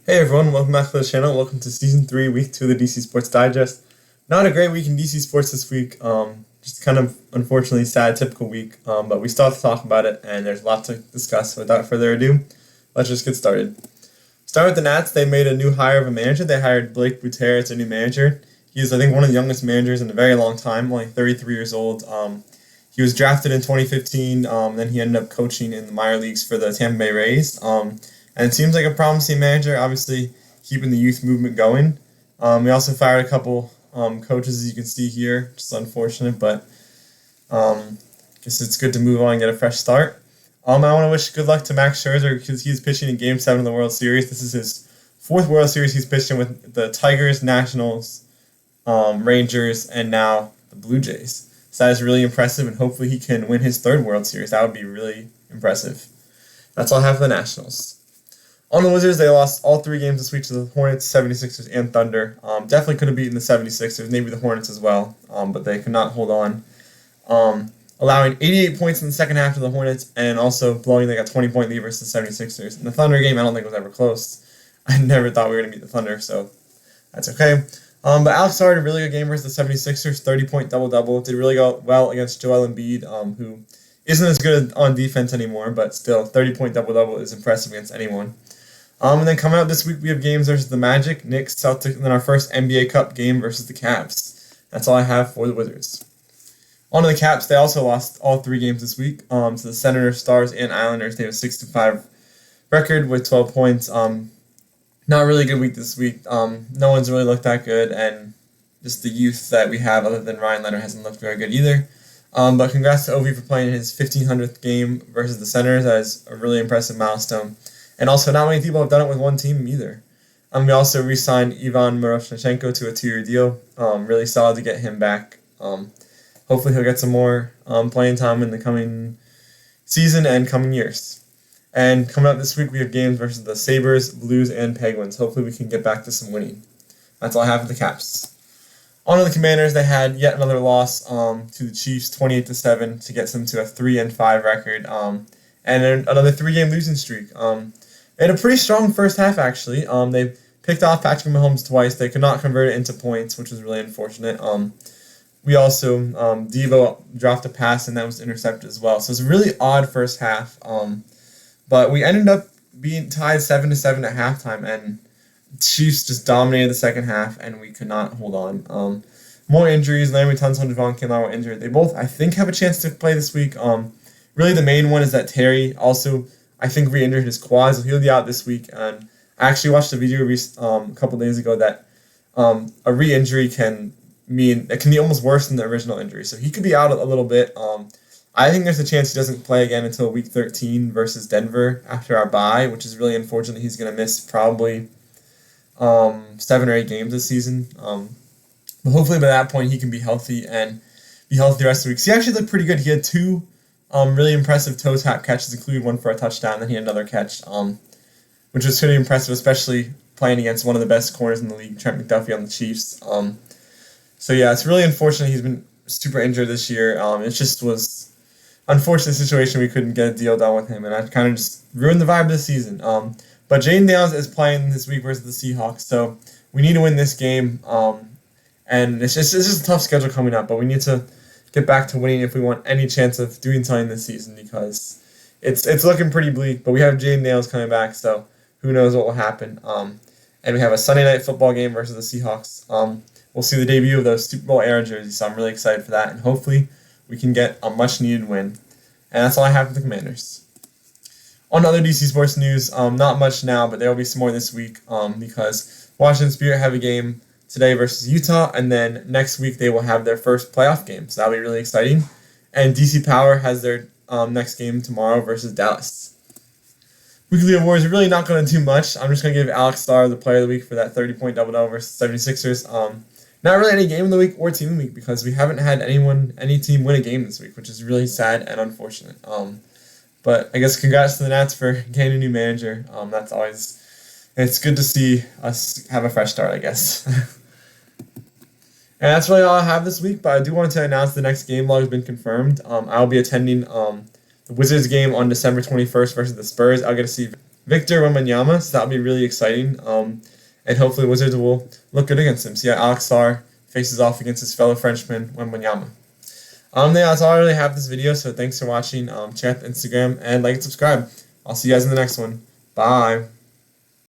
Hey everyone, welcome back to the channel. Welcome to Season 3, Week 2 of the DC Sports Digest. Not a great week in DC Sports this week, just kind of unfortunately sad, typical week, but we still have to talk about it, and there's a lot to discuss. So without further ado, let's just get started. Start with the Nats. They made a new hire of a manager. They hired Blake Bouter as their new manager. He's, I think, one of the youngest managers in a very long time, only 33 years old. He was drafted in 2015, then he ended up coaching in the minor leagues for the Tampa Bay Rays. And it seems like a promising manager, obviously keeping the youth movement going. We also fired a couple coaches, as you can see here, just unfortunate, but guess it's good to move on and get a fresh start. I want to wish good luck to Max Scherzer because he's pitching in Game 7 of the World Series. This is his fourth World Series he's pitched in with the Tigers, Nationals, Rangers, and now the Blue Jays. So that is really impressive, and hopefully he can win his third World Series. That would be really impressive. That's all I have for the Nationals. On the Wizards, they lost all three games this week to the Hornets, 76ers, and Thunder. Definitely could have beaten the 76ers, maybe the Hornets as well, but they could not hold on. Allowing 88 points in the second half to the Hornets, and also blowing like a 20-point lead versus the 76ers. In the Thunder game, I don't think it was ever close. I never thought we were going to beat the Thunder, so that's okay. But Alex started a really good game versus the 76ers, 30-point double-double. Did really well against Joel Embiid, who isn't as good on defense anymore, but still, 30-point double-double is impressive against anyone. And then coming out this week, we have games versus the Magic, Knicks, Celtics, and then our first NBA Cup game versus the Cavs. That's all I have for the Wizards. On to the Caps, they also lost all three games this week to the Senators, Stars, and Islanders. They have a 6-5 record with 12 points. Not a really good week this week. No one's really looked that good, and just the youth that we have, other than Ryan Leonard, hasn't looked very good either. But congrats to Ovi for playing his 1,500th game versus the Senators. That is a really impressive milestone. And also, not many people have done it with one team either. We also re-signed Ivan Miroshnichenko to a 2-year deal. Really solid to get him back. Hopefully he'll get some more playing time in the coming season and coming years. And coming up this week, we have games versus the Sabres, Blues, and Penguins. Hopefully we can get back to some winning. That's all I have for the Caps. On to the Commanders, they had yet another loss to the Chiefs, 28-7, to get them to a 3-5 record. And another 3-game losing streak. They had a pretty strong first half, actually. They picked off Patrick Mahomes twice. They could not convert it into points, which was really unfortunate. We also, Devo dropped a pass, and that was intercepted as well. So it's a really odd first half. But we ended up being tied 7-7 at halftime, and Chiefs just dominated the second half, and we could not hold on. More injuries. Laremy Tunsil and Javon Kinlaw were injured. They both, I think, have a chance to play this week. Really, the main one is that Terry also, I think, re-injured his quads. He'll be out this week. And I actually watched a video a couple days ago that a re-injury can be almost worse than the original injury. So he could be out a little bit. I think there's a chance he doesn't play again until Week 13 versus Denver after our bye, which is really unfortunate. He's going to miss probably 7 or 8 games this season. But hopefully by that point he can be healthy and be healthy the rest of the week. So he actually looked pretty good. He had 2 really impressive toe tap catches, including one for a touchdown. Then he had another catch, which was pretty impressive, especially playing against one of the best corners in the league, Trent McDuffie on the Chiefs. So yeah, it's really unfortunate he's been super injured this year. It just was unfortunate situation we couldn't get a deal done with him, and that kind of just ruined the vibe of the season. But Jaden Daniels is playing this week versus the Seahawks, so we need to win this game. And it's just a tough schedule coming up, but we need to get back to winning if we want any chance of doing something this season, because it's looking pretty bleak. But we have Jaden Daniels coming back, so who knows what will happen. And we have a Sunday night football game versus the Seahawks. We'll see the debut of those Super Bowl era jerseys, so I'm really excited for that. And hopefully we can get a much-needed win. And that's all I have for the Commanders. On other DC sports news, not much now, but there will be some more this week because Washington Spirit have a game today versus Utah, and then next week they will have their first playoff game, so that'll be really exciting. And DC Power has their next game tomorrow versus Dallas. Weekly awards are really not going to do much. I'm just going to give Alex Starr the player of the week for that 30-point double-double versus 76ers. Not really any game of the week or team of the week because we haven't had any team win a game this week, which is really sad and unfortunate. But I guess congrats to the Nats for getting a new manager. That's always, it's good to see us have a fresh start, I guess. And that's really all I have this week, but I do want to announce the next game log has been confirmed. I'll be attending the Wizards game on December 21st versus the Spurs. I'll get to see Victor Wembanyama, so that'll be really exciting. And hopefully Wizards will look good against him. So yeah, Alex Sarr faces off against his fellow Frenchman, Wembanyama. Yeah, that's all I really have this video, so thanks for watching. Check out the Instagram and like and subscribe. I'll see you guys in the next one. Bye.